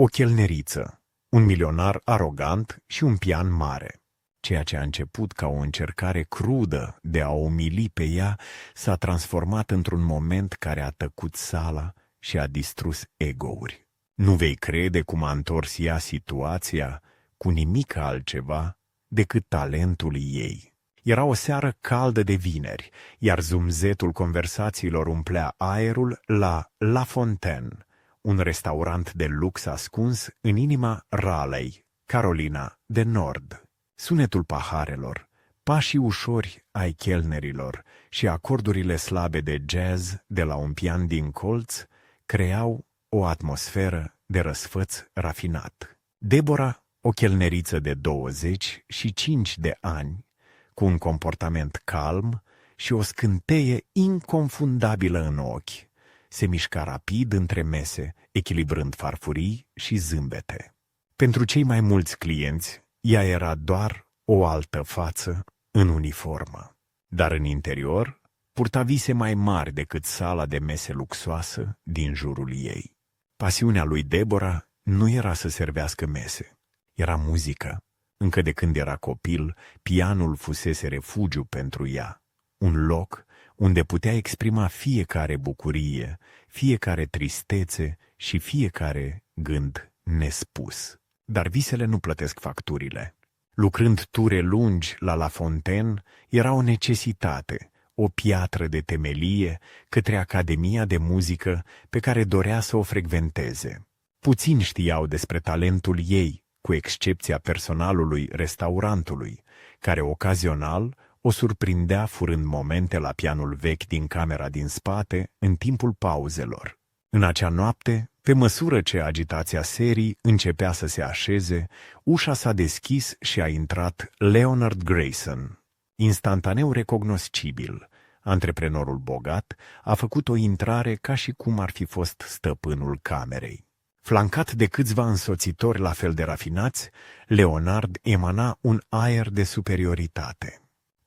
o chelneriță, un milionar arogant și un pian mare. Ceea ce a început ca o încercare crudă de a o umili pe ea s-a transformat într-un moment care a tăcut sala și a distrus egouri. Nu vei crede cum a întors ea situația cu nimic altceva decât talentul ei. Era o seară caldă de vineri, iar zumzetul conversațiilor umplea aerul la La Fontaine, un restaurant de lux ascuns în inima Raleigh, Carolina de Nord. Sunetul paharelor, pașii ușori ai chelnerilor și acordurile slabe de jazz de la un pian din colț creau o atmosferă de răsfăț rafinat. Deborah, o chelneriță de 25 de ani, cu un comportament calm și o scânteie inconfundabilă în ochi, se mișca rapid între mese, echilibrând farfurii și zâmbete. Pentru cei mai mulți clienți, ea era doar o altă față în uniformă, dar în interior purta vise mai mari decât sala de mese luxoasă din jurul ei. Pasiunea lui Deborah nu era să servească mese, era muzică. Încă de când era copil, pianul fusese refugiu pentru ea, un loc unde putea exprima fiecare bucurie, fiecare tristețe și fiecare gând nespus. Dar visele nu plătesc facturile. Lucrând ture lungi la La Fontaine, era o necesitate, o piatră de temelie către Academia de Muzică pe care dorea să o frecventeze. Puțini știau despre talentul ei, cu excepția personalului restaurantului, care ocazional o surprindea furând momente la pianul vechi din camera din spate în timpul pauzelor. În acea noapte, pe măsură ce agitația serii începea să se așeze, ușa s-a deschis și a intrat Leonard Grayson. Instantaneu recognoscibil, antreprenorul bogat a făcut o intrare ca și cum ar fi fost stăpânul camerei. Flancat de câțiva însoțitori la fel de rafinați, Leonard emana un aer de superioritate.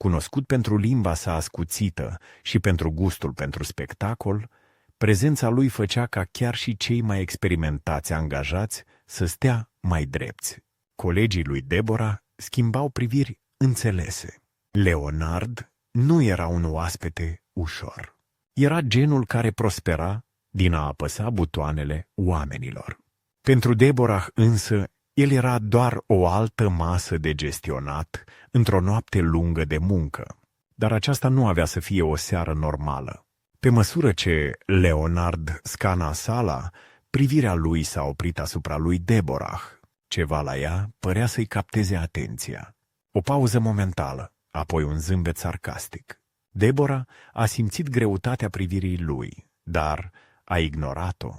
Cunoscut pentru limba sa ascuțită și pentru gustul pentru spectacol, prezența lui făcea ca chiar și cei mai experimentați angajați să stea mai drepți. Colegii lui Deborah schimbau priviri înțelese. Leonard nu era un oaspete ușor. Era genul care prospera din a apăsa butoanele oamenilor. Pentru Deborah însă, el era doar o altă masă de gestionat într-o noapte lungă de muncă. Dar aceasta nu avea să fie o seară normală. Pe măsură ce Leonard scana sala, privirea lui s-a oprit asupra lui Deborah. Ceva la ea părea să-i capteze atenția. O pauză momentală, apoi un zâmbet sarcastic. Deborah a simțit greutatea privirii lui, dar a ignorat-o,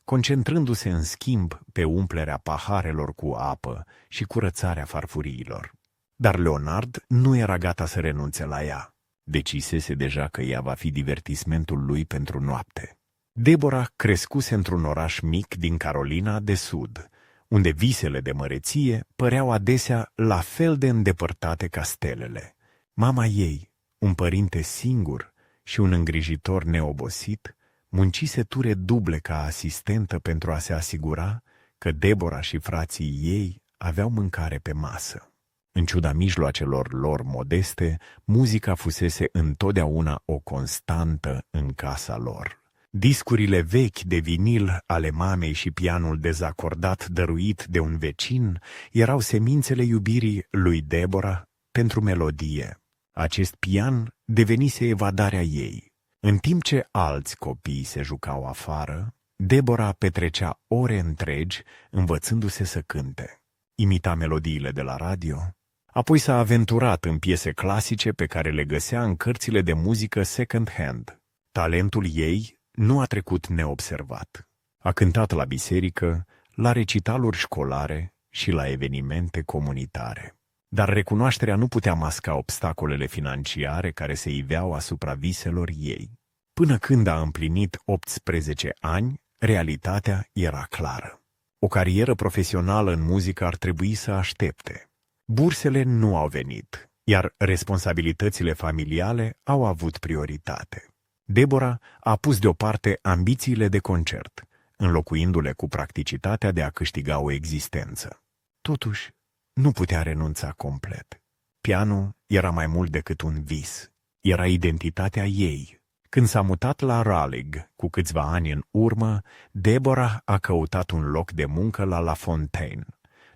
concentrându-se în schimb pe umplerea paharelor cu apă și curățarea farfuriilor. Dar Leonard nu era gata să renunțe la ea. Decisese deja că ea va fi divertismentul lui pentru noapte. Deborah crescuse într-un oraș mic din Carolina de Sud, unde visele de măreție păreau adesea la fel de îndepărtate ca stelele. Mama ei, un părinte singur și un îngrijitor neobosit, muncise ture duble ca asistentă pentru a se asigura că Deborah și frații ei aveau mâncare pe masă. În ciuda mijloacelor lor modeste, muzica fusese întotdeauna o constantă în casa lor. Discurile vechi de vinil ale mamei și pianul dezacordat dăruit de un vecin erau semințele iubirii lui Deborah pentru melodie. Acest pian devenise evadarea ei. În timp ce alți copii se jucau afară, Deborah petrecea ore întregi învățându-se să cânte. Imita melodiile de la radio, apoi s-a aventurat în piese clasice pe care le găsea în cărțile de muzică second-hand. Talentul ei nu a trecut neobservat. A cântat la biserică, la recitaluri școlare și la evenimente comunitare. Dar recunoașterea nu putea masca obstacolele financiare care se iveau asupra viselor ei. Până când a împlinit 18 ani, realitatea era clară. O carieră profesională în muzică ar trebui să aștepte. Bursele nu au venit, iar responsabilitățile familiale au avut prioritate. Deborah a pus deoparte ambițiile de concert, înlocuindu-le cu practicitatea de a câștiga o existență. Totuși, nu putea renunța complet. Pianul era mai mult decât un vis. Era identitatea ei. Când s-a mutat la Raleigh cu câțiva ani în urmă, Deborah a căutat un loc de muncă la La Fontaine,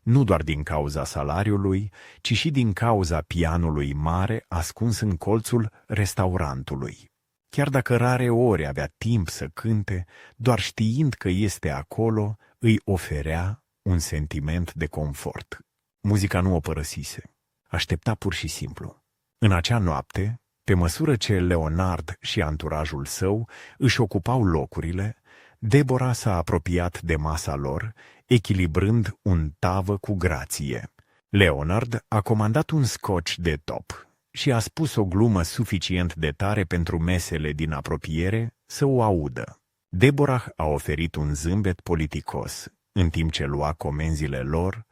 nu doar din cauza salariului, ci și din cauza pianului mare ascuns în colțul restaurantului. Chiar dacă rare ori avea timp să cânte, doar știind că este acolo, îi oferea un sentiment de confort. Muzica nu o părăsise. Aștepta pur și simplu. În acea noapte, pe măsură ce Leonard și anturajul său își ocupau locurile, Deborah s-a apropiat de masa lor, echilibrând un tavă cu grație. Leonard a comandat un scotch de top și a spus o glumă suficient de tare pentru mesele din apropiere să o audă. Deborah a oferit un zâmbet politicos, în timp ce lua comenzile lor,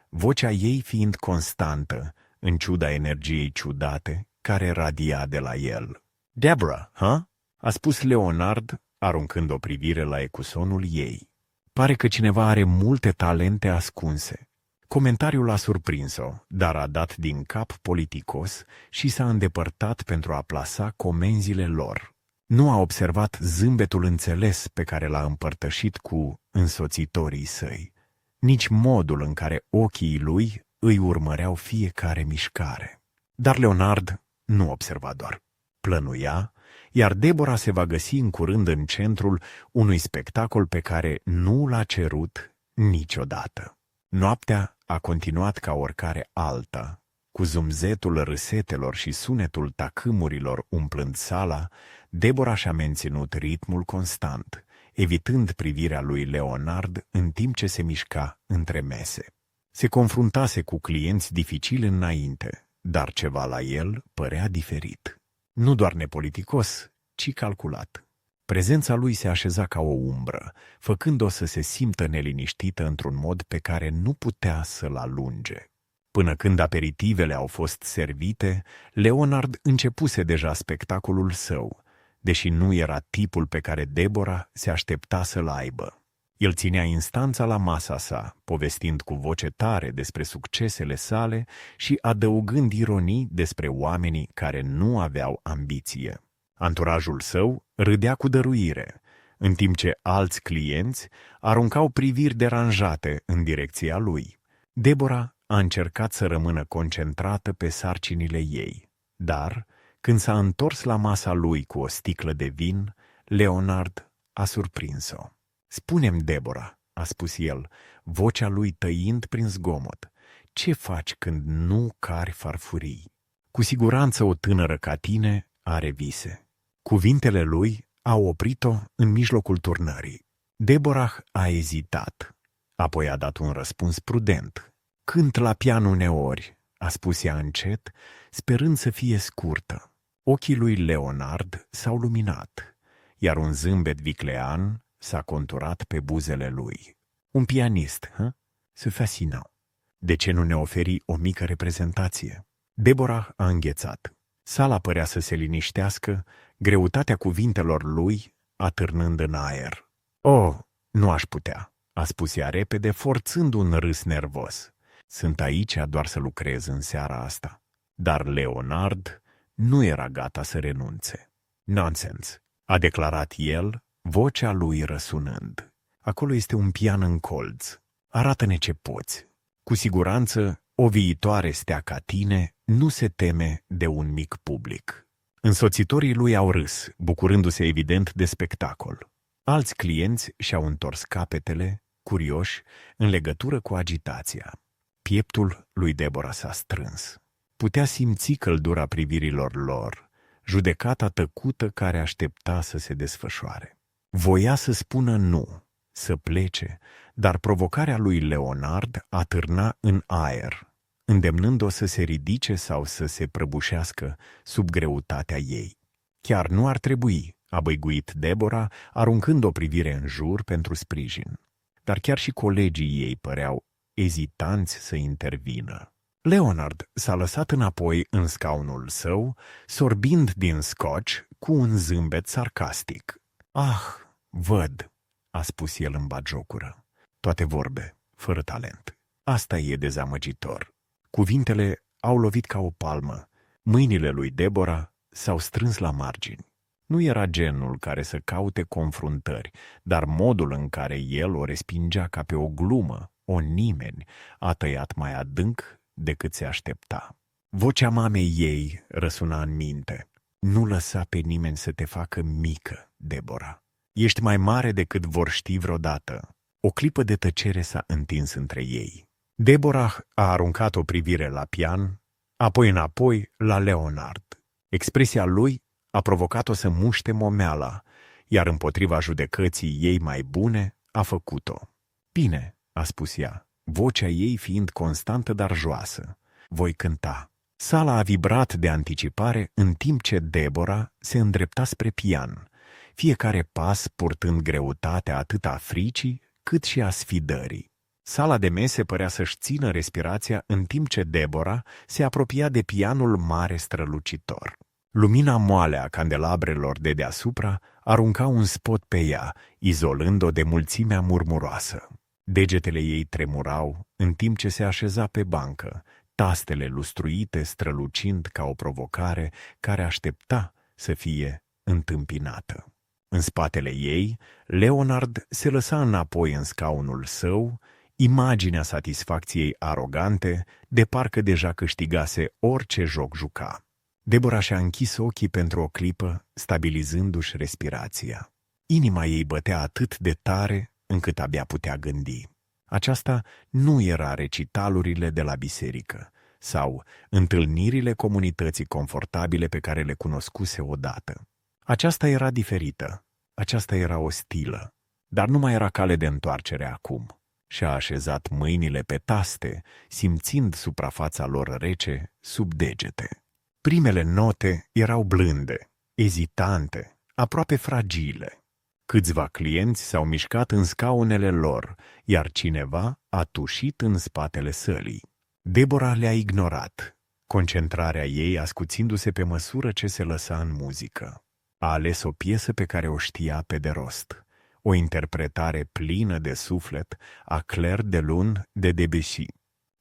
vocea ei fiind constantă, în ciuda energiei ciudate care radia de la el. "Deborah, ha?" a spus Leonard, aruncând o privire la ecusonul ei. Pare că cineva are multe talente ascunse. Comentariul a surprins-o, dar a dat din cap politicos și s-a îndepărtat pentru a plasa comenzile lor. Nu a observat zâmbetul înțeles pe care l-a împărtășit cu însoțitorii săi, nici modul în care ochii lui îi urmăreau fiecare mișcare. Dar Leonard nu observa doar. Plănuia, iar Deborah se va găsi în curând în centrul unui spectacol pe care nu l-a cerut niciodată. Noaptea a continuat ca oricare alta, cu zumzetul râsetelor și sunetul tacâmurilor umplând sala. Deborah și-a menținut ritmul constant, evitând privirea lui Leonard în timp ce se mișca între mese. Se confruntase cu clienți dificili înainte, dar ceva la el părea diferit. Nu doar nepoliticos, ci calculat. Prezența lui se așeza ca o umbră, făcând-o să se simtă neliniștită într-un mod pe care nu putea să-l alunge. Până când aperitivele au fost servite, Leonard începuse deja spectacolul său, deși nu era tipul pe care Deborah se aștepta să-l aibă. El ținea instanța la masa sa, povestind cu voce tare despre succesele sale și adăugând ironii despre oamenii care nu aveau ambiție. Anturajul său râdea cu dăruire, în timp ce alți clienți aruncau priviri deranjate în direcția lui. Deborah a încercat să rămână concentrată pe sarcinile ei, dar, când s-a întors la masa lui cu o sticlă de vin, Leonard a surprins-o. "Spune-mi, Deborah," a spus el, vocea lui tăind prin zgomot, "ce faci când nu cari farfurii? Cu siguranță o tânără ca tine are vise." Cuvintele lui au oprit-o în mijlocul turnării. Deborah a ezitat, apoi a dat un răspuns prudent. "Cânt la pian uneori," a spus ea încet, sperând să fie scurtă. Ochii lui Leonard s-au luminat, iar un zâmbet viclean s-a conturat pe buzele lui. "Un pianist, hă? Se fascinant. De ce nu ne oferi o mică reprezentație?" Deborah a înghețat. Sala părea să se liniștească, greutatea cuvintelor lui atârnând în aer. "Oh, nu aș putea," a spus ea repede, forțând un râs nervos. "Sunt aici doar să lucrez în seara asta." Dar Leonard nu era gata să renunțe. "Nonsens," a declarat el, vocea lui răsunând. "Acolo este un pian în colț. Arată-ne ce poți. Cu siguranță, o viitoare stea ca tine nu se teme de un mic public." Însoțitorii lui au râs, bucurându-se evident de spectacol. Alți clienți și-au întors capetele, curioși, în legătură cu agitația. Pieptul lui Deborah s-a strâns. Putea simți căldura privirilor lor, judecata tăcută care aștepta să se desfășoare. Voia să spună nu, să plece, dar provocarea lui Leonard atârna în aer, îndemnând-o să se ridice sau să se prăbușească sub greutatea ei. "Chiar nu ar trebui," a băiguit Deborah, aruncând o privire în jur pentru sprijin. Dar chiar și colegii ei păreau ezitanți să intervină. Leonard s-a lăsat înapoi în scaunul său, sorbind din scotch cu un zâmbet sarcastic. "Ah, văd. a spus el în batjocură. Toate vorbe, fără talent. Asta e dezamăgitor. Cuvintele au lovit ca o palmă. Mâinile lui Deborah s-au strâns la margini. Nu era genul care să caute confruntări, dar modul în care el o respingea ca pe o glumă, o nimeni, a tăiat mai adânc decât se aștepta. Vocea mamei ei răsuna în minte. Nu lăsa pe nimeni să te facă mică, Deborah. Ești mai mare decât vor ști vreodată. O clipă de tăcere s-a întins între ei. Deborah a aruncat o privire la pian, apoi înapoi la Leonard. Expresia lui a provocat-o să muște momeala, iar împotriva judecății ei mai bune a făcut-o. Bine, a spus ea, vocea ei fiind constantă, dar joasă. Voi cânta. Sala a vibrat de anticipare în timp ce Deborah se îndrepta spre pian, fiecare pas purtând greutatea atât a fricii cât și a sfidării. Sala de mese părea să-și țină respirația în timp ce Deborah se apropia de pianul mare strălucitor. Lumina moale a candelabrelor de deasupra arunca un spot pe ea, izolând-o de mulțimea murmuroasă. Degetele ei tremurau în timp ce se așeza pe bancă, tastele lustruite strălucind ca o provocare care aștepta să fie întâmpinată. În spatele ei, Leonard se lăsa înapoi în scaunul său, imaginea satisfacției arogante, de parcă deja câștigase orice joc juca. Deborah și-a închis ochii pentru o clipă, stabilizându-și respirația. Inima ei bătea atât de tare încât abia putea gândi. Aceasta nu era recitalurile de la biserică sau întâlnirile comunității confortabile pe care le cunoscuse odată. Aceasta era diferită, aceasta era ostilă, dar nu mai era cale de întoarcere acum. Și-a așezat mâinile pe taste, simțind suprafața lor rece sub degete. Primele note erau blânde, ezitante, aproape fragile. Câțiva clienți s-au mișcat în scaunele lor, iar cineva a tușit în spatele sălii. Deborah le-a ignorat, concentrarea ei ascuțindu-se pe măsură ce se lăsa în muzică. A ales o piesă pe care o știa pe de rost, o interpretare plină de suflet a Clair de Lune de Debussy.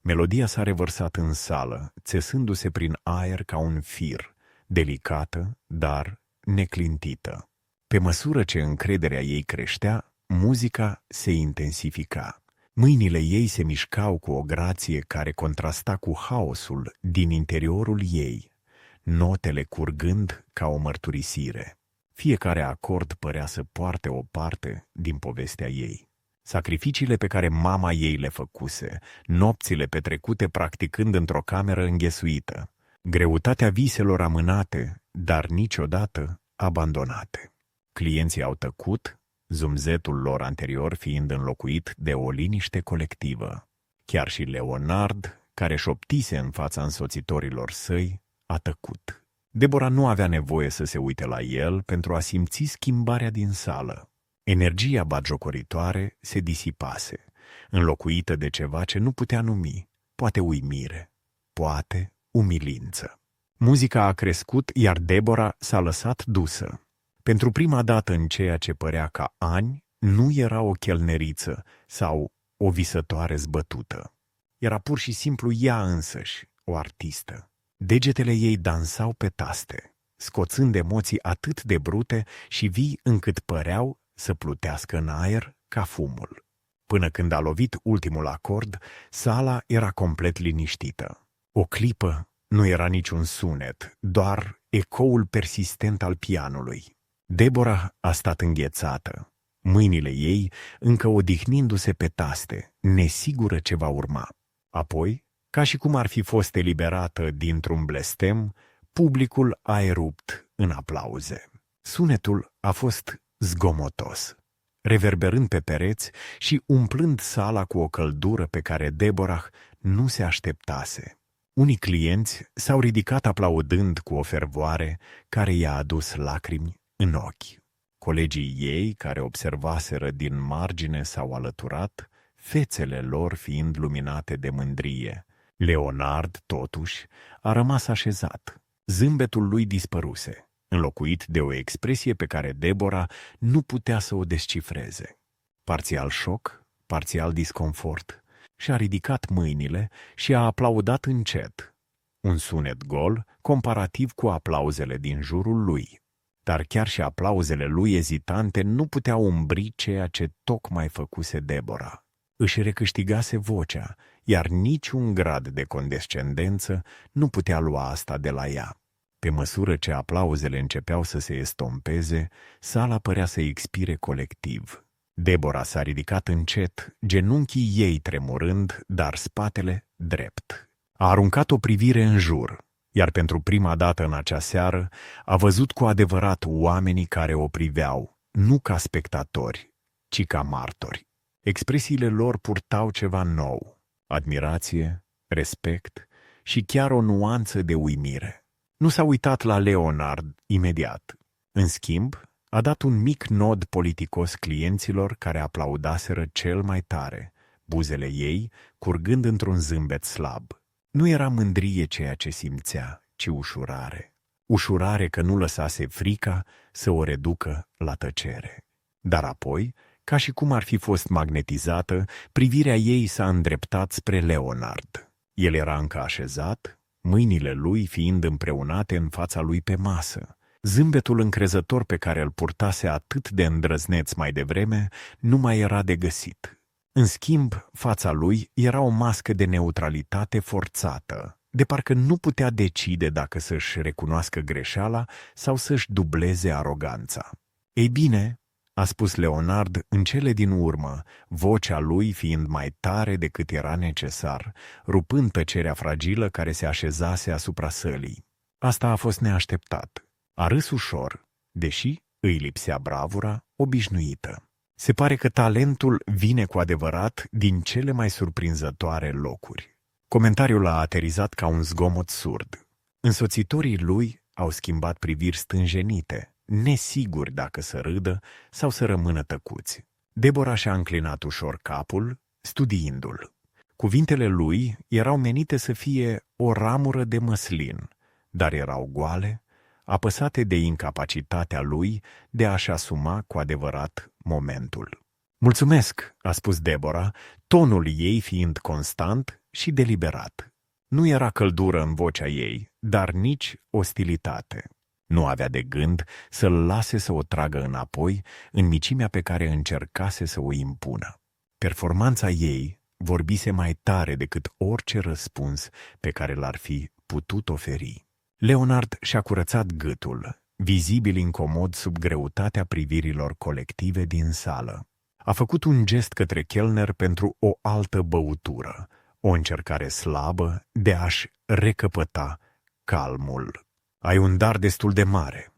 Melodia s-a revărsat în sală, țesându-se prin aer ca un fir, delicată, dar neclintită. Pe măsură ce încrederea ei creștea, muzica se intensifica. Mâinile ei se mișcau cu o grație care contrasta cu haosul din interiorul ei, notele curgând ca o mărturisire. Fiecare acord părea să poarte o parte din povestea ei. Sacrificiile pe care mama ei le făcuse, nopțile petrecute practicând într-o cameră înghesuită, greutatea viselor amânate, dar niciodată abandonate. Clienții au tăcut, zumzetul lor anterior fiind înlocuit de o liniște colectivă. Chiar și Leonard, care șoptise în fața însoțitorilor săi, a tăcut. Deborah nu avea nevoie să se uite la el pentru a simți schimbarea din sală. Energia batjocoritoare se disipase, înlocuită de ceva ce nu putea numi, poate uimire, poate umilință. Muzica a crescut, iar Deborah s-a lăsat dusă. Pentru prima dată în ceea ce părea ca ani, nu era o chelneriță sau o visătoare zbătută. Era pur și simplu ea însăși, o artistă. Degetele ei dansau pe taste, scoțând emoții atât de brute și vii încât păreau să plutească în aer ca fumul. Până când a lovit ultimul acord, sala era complet liniștită. O clipă nu era niciun sunet, doar ecoul persistent al pianului. Deborah a stat înghețată, mâinile ei încă odihnindu-se pe taste, nesigură ce va urma. Apoi, ca și cum ar fi fost eliberată dintr-un blestem, publicul a erupt în aplauze. Sunetul a fost zgomotos, reverberând pe pereți și umplând sala cu o căldură pe care Deborah nu se așteptase. Unii clienți s-au ridicat aplaudând cu o fervoare care i-a adus lacrimi în ochi. Colegii ei, care observaseră din margine, s-au alăturat, fețele lor fiind luminate de mândrie. Leonard, totuși, a rămas așezat. Zâmbetul lui dispăruse, înlocuit de o expresie pe care Deborah nu putea să o descifreze. parțial șoc, parțial disconfort, și-a ridicat mâinile și a aplaudat încet. Un sunet gol, comparativ cu aplauzele din jurul lui. Dar chiar și aplauzele lui ezitante nu puteau umbri ceea ce tocmai făcuse Deborah. Își recâștigase vocea, iar niciun grad de condescendență nu putea lua asta de la ea. Pe măsură ce aplauzele începeau să se estompeze, sala părea să expire colectiv. Deborah s-a ridicat încet, genunchii ei tremurând, dar spatele drept. A aruncat o privire în jur, iar pentru prima dată în acea seară a văzut cu adevărat oamenii care o priveau, nu ca spectatori, ci ca martori. Expresiile lor purtau ceva nou, admirație, respect și chiar o nuanță de uimire. Nu s-a uitat la Leonard imediat. În schimb, a dat un mic nod politicos clienților care aplaudaseră cel mai tare, buzele ei curgând într-un zâmbet slab. Nu era mândrie ceea ce simțea, ci ușurare. Ușurare că nu lăsase frica să o reducă la tăcere. Dar apoi, ca și cum ar fi fost magnetizată, privirea ei s-a îndreptat spre Leonard. El era încă așezat, mâinile lui fiind împreunate în fața lui pe masă. Zâmbetul încrezător pe care îl purtase atât de îndrăzneț mai devreme nu mai era de găsit. În schimb, fața lui era o mască de neutralitate forțată, de parcă nu putea decide dacă să-și recunoască greșeala sau să-și dubleze aroganța. Ei bine, a spus Leonard în cele din urmă, vocea lui fiind mai tare decât era necesar, rupând tăcerea fragilă care se așezase asupra sălii. Asta a fost neașteptat. A râs ușor, deși îi lipsea bravura obișnuită. Se pare că talentul vine cu adevărat din cele mai surprinzătoare locuri. Comentariul a aterizat ca un zgomot surd. Însoțitorii lui au schimbat priviri stânjenite, nesiguri dacă să râdă sau să rămână tăcuți. Deborah și-a înclinat ușor capul, studiindu-l. Cuvintele lui erau menite să fie o ramură de măslin, dar erau goale, apăsate de incapacitatea lui de a-și asuma cu adevărat momentul. Mulțumesc, a spus Deborah, tonul ei fiind constant și deliberat. Nu era căldură în vocea ei, dar nici ostilitate. Nu avea de gând să-l lase să o tragă înapoi în micimea pe care încercase să o impună. Performanța ei vorbise mai tare decât orice răspuns pe care l-ar fi putut oferi. Leonard și-a curățat gâtul, vizibil incomod sub greutatea privirilor colective din sală. A făcut un gest către chelner pentru o altă băutură, o încercare slabă de a-și recăpăta calmul. Ai un dar destul de mare,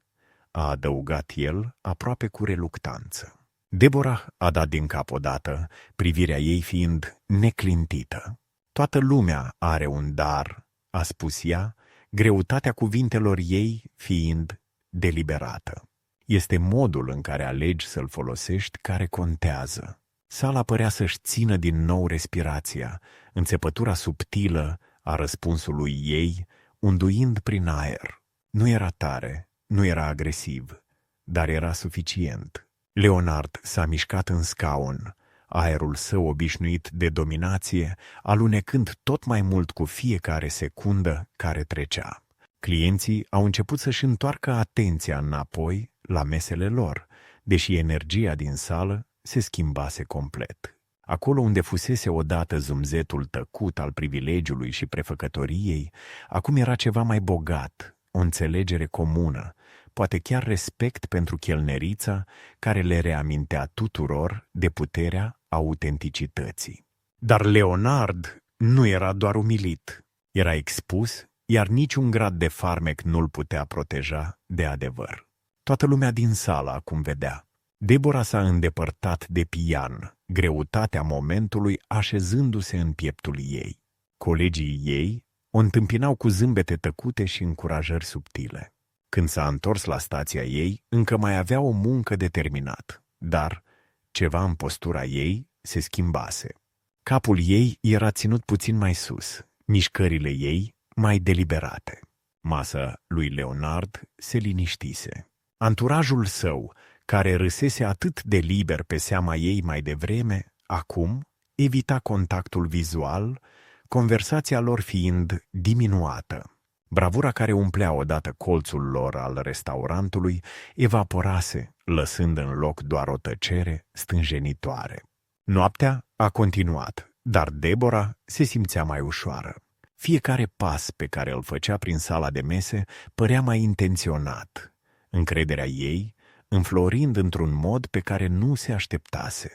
a adăugat el aproape cu reluctanță. Deborah a dat din cap odată, privirea ei fiind neclintită. Toată lumea are un dar, a spus ea, greutatea cuvintelor ei fiind deliberată. Este modul în care alegi să-l folosești care contează. Sala părea să-și țină din nou respirația, înțepătura subtilă a răspunsului ei, unduind prin aer. Nu era tare, nu era agresiv, dar era suficient. Leonard s-a mișcat în scaun, aerul său obișnuit de dominație, alunecând tot mai mult cu fiecare secundă care trecea. Clienții au început să-și întoarcă atenția înapoi la mesele lor, deși energia din sală se schimbase complet. Acolo unde fusese odată zumzetul tăcut al privilegiului și prefăcătoriei, acum era ceva mai bogat, o înțelegere comună, poate chiar respect pentru chelnerița care le reamintea tuturor de puterea autenticității. Dar Leonard nu era doar umilit, era expus, iar niciun grad de farmec nu-l putea proteja de adevăr. Toată lumea din sală acum vedea. Deborah s-a îndepărtat de pian, greutatea momentului așezându-se în pieptul ei. Colegii ei o întâmpinau cu zâmbete tăcute și încurajări subtile. Când s-a întors la stația ei, încă mai avea o muncă de terminat, dar ceva în postura ei se schimbase. Capul ei era ținut puțin mai sus, mișcările ei mai deliberate. Masa lui Leonard se liniștise. Anturajul său, care râsese atât de liber pe seama ei mai devreme, acum evita contactul vizual, conversația lor fiind diminuată. Bravura care umplea odată colțul lor al restaurantului evaporase, lăsând în loc doar o tăcere stânjenitoare. Noaptea a continuat, dar Deborah se simțea mai ușoară. Fiecare pas pe care îl făcea prin sala de mese părea mai intenționat, încrederea ei înflorind într-un mod pe care nu se așteptase.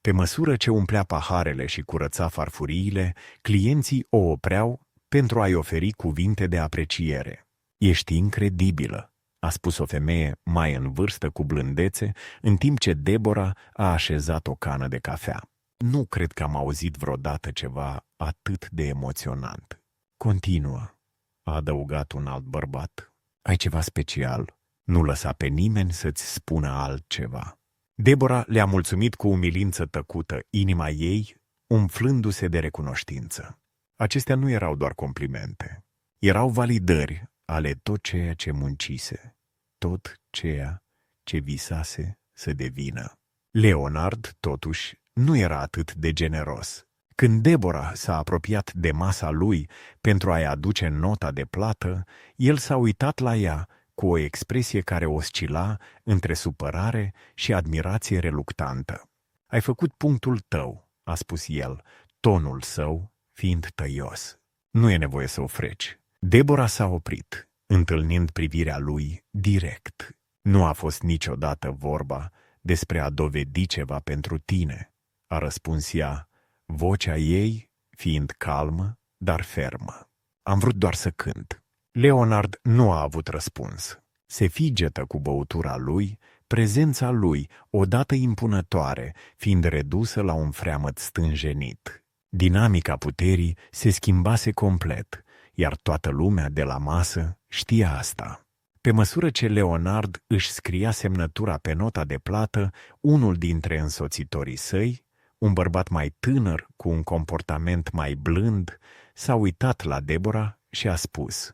Pe măsură ce umplea paharele și curăța farfuriile, clienții o opreau pentru a-i oferi cuvinte de apreciere. "Ești incredibilă," a spus o femeie mai în vârstă cu blândețe, în timp ce Deborah a așezat o cană de cafea. "Nu cred că am auzit vreodată ceva atât de emoționant." "Continuă," a adăugat un alt bărbat. "Ai ceva special. Nu lăsa pe nimeni să-ți spună altceva." Deborah le-a mulțumit cu umilință tăcută, inima ei umflându-se de recunoștință. Acestea nu erau doar complimente. Erau validări ale tot ceea ce muncise, tot ceea ce visase să devină. Leonard, totuși, nu era atât de generos. Când Deborah s-a apropiat de masa lui pentru a-i aduce nota de plată, el s-a uitat la ea cu o expresie care oscila între supărare și admirație reluctantă. "Ai făcut punctul tău," a spus el, tonul său fiind tăios. "Nu e nevoie să o freci." Deborah s-a oprit, întâlnind privirea lui direct. "Nu a fost niciodată vorba despre a dovedi ceva pentru tine," a răspuns ea, vocea ei fiind calmă, dar fermă. "Am vrut doar să cânt." Leonard nu a avut răspuns. Se figetă cu băutura lui, prezența lui, odată impunătoare, fiind redusă la un freamăt stânjenit. Dinamica puterii se schimbase complet, iar toată lumea de la masă știa asta. Pe măsură ce Leonard își scria semnătura pe nota de plată, unul dintre însoțitorii săi, un bărbat mai tânăr cu un comportament mai blând, s-a uitat la Deborah și a spus: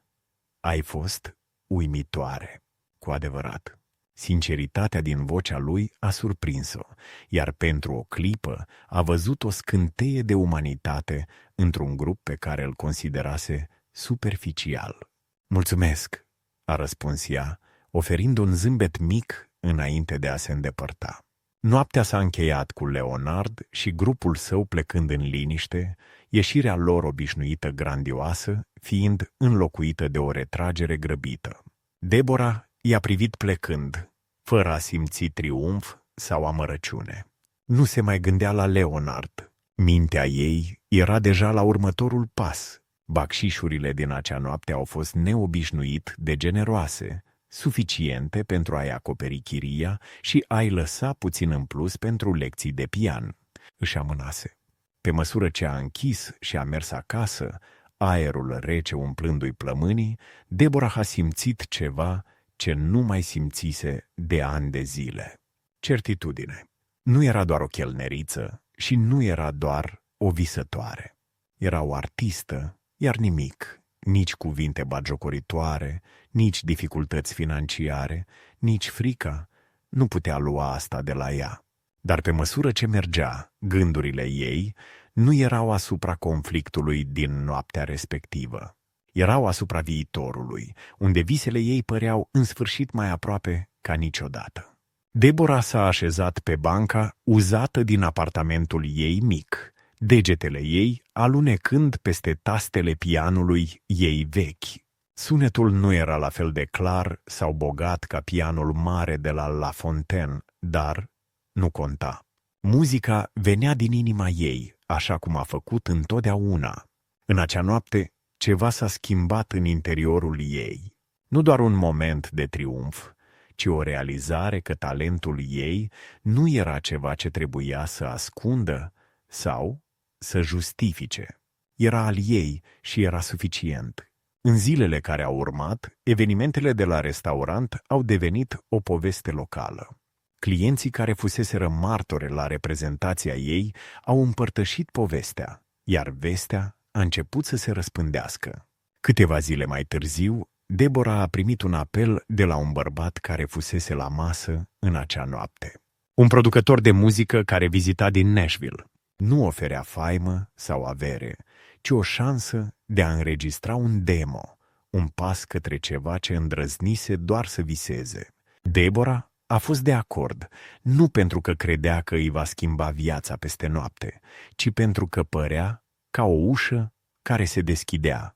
"Ai fost uimitoare." Cu adevărat. Sinceritatea din vocea lui a surprins-o, iar pentru o clipă a văzut o scânteie de umanitate într-un grup pe care îl considerase superficial. "Mulțumesc," a răspuns ea, oferind un zâmbet mic înainte de a se îndepărta. Noaptea s-a încheiat cu Leonard și grupul său plecând în liniște, ieșirea lor obișnuită grandioasă fiind înlocuită de o retragere grăbită. Deborah i-a privit plecând, fără a simți triumf sau amărăciune. Nu se mai gândea la Leonard. Mintea ei era deja la următorul pas. Bacșișurile din acea noapte au fost neobișnuit de generoase, suficiente pentru a-i acoperi chiria și a-i lăsa puțin în plus pentru lecții de pian. Își amânase. Pe măsură ce a închis și a mers acasă, aerul rece umplându-i plămânii, Deborah a simțit ceva ce nu mai simțise de ani de zile. Certitudine. Nu era doar o chelneriță și nu era doar o visătoare. Era o artistă, iar nimic, nici cuvinte bagiocoritoare, nici dificultăți financiare, nici frica, nu putea lua asta de la ea. Dar pe măsură ce mergea, gândurile ei nu erau asupra conflictului din noaptea respectivă. Erau asupra viitorului, unde visele ei păreau în sfârșit mai aproape ca niciodată. Deborah s-a așezat pe banca uzată din apartamentul ei mic, degetele ei alunecând peste tastele pianului ei vechi. Sunetul nu era la fel de clar sau bogat ca pianul mare de la La Fontaine, dar nu conta. Muzica venea din inima ei, așa cum a făcut întotdeauna. În acea noapte, ceva s-a schimbat în interiorul ei. Nu doar un moment de triumf, ci o realizare că talentul ei nu era ceva ce trebuia să ascundă sau să justifice. Era al ei și era suficient. În zilele care au urmat, evenimentele de la restaurant au devenit o poveste locală. Clienții care fuseseră martore la reprezentația ei au împărtășit povestea, iar vestea a început să se răspândească. Câteva zile mai târziu, Deborah a primit un apel de la un bărbat care fusese la masă în acea noapte. Un producător de muzică care vizita din Nashville. Nu oferea faimă sau avere, ci o șansă de a înregistra un demo, un pas către ceva ce îndrăznise doar să viseze. Deborah a fost de acord, nu pentru că credea că îi va schimba viața peste noapte, ci pentru că părea ca o ușă care se deschidea,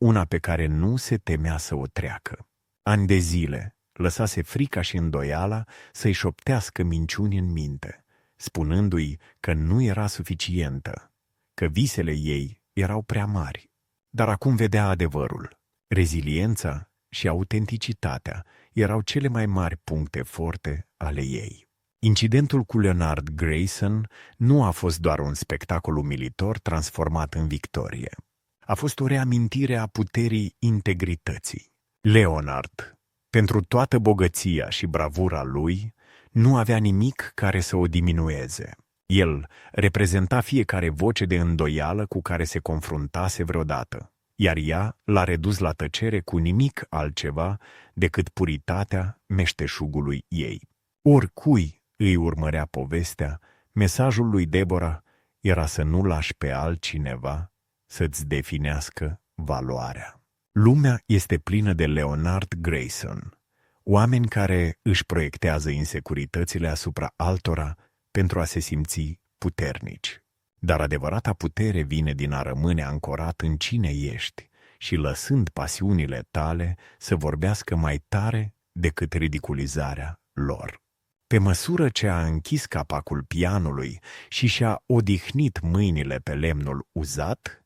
una pe care nu se temea să o treacă. Ani de zile lăsase frica și îndoiala să-i șoptească minciuni în minte, spunându-i că nu era suficientă, că visele ei erau prea mari. Dar acum vedea adevărul. Reziliența și autenticitatea erau cele mai mari puncte forte ale ei. Incidentul cu Leonard Grayson nu a fost doar un spectacol umilitor transformat în victorie. A fost o reamintire a puterii integrității. Leonard, pentru toată bogăția și bravura lui, nu avea nimic care să o diminueze. El reprezenta fiecare voce de îndoială cu care se confruntase vreodată, iar ea l-a redus la tăcere cu nimic altceva decât puritatea meșteșugului ei. Oricui îi urmărea povestea, mesajul lui Deborah era să nu lași pe altcineva să-ți definească valoarea. Lumea este plină de Leonard Grayson, oameni care își proiectează insecuritățile asupra altora pentru a se simți puternici. Dar adevărata putere vine din a rămâne ancorat în cine ești și lăsând pasiunile tale să vorbească mai tare decât ridiculizarea lor. Pe măsură ce a închis capacul pianului și și-a odihnit mâinile pe lemnul uzat,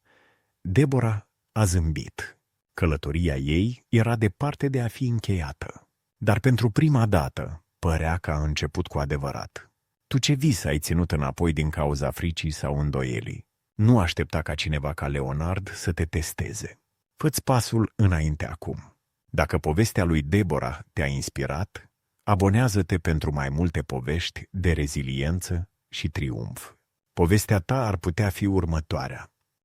Deborah a zâmbit. Călătoria ei era departe de a fi încheiată. Dar pentru prima dată părea că a început cu adevărat. Tu ce vis ai ținut înapoi din cauza fricii sau îndoielii? Nu aștepta ca cineva ca Leonard să te testeze. Fă-ți pasul înainte acum. Dacă povestea lui Deborah te-a inspirat, abonează-te pentru mai multe povești de reziliență și triumf. Povestea ta ar putea fi următoarea.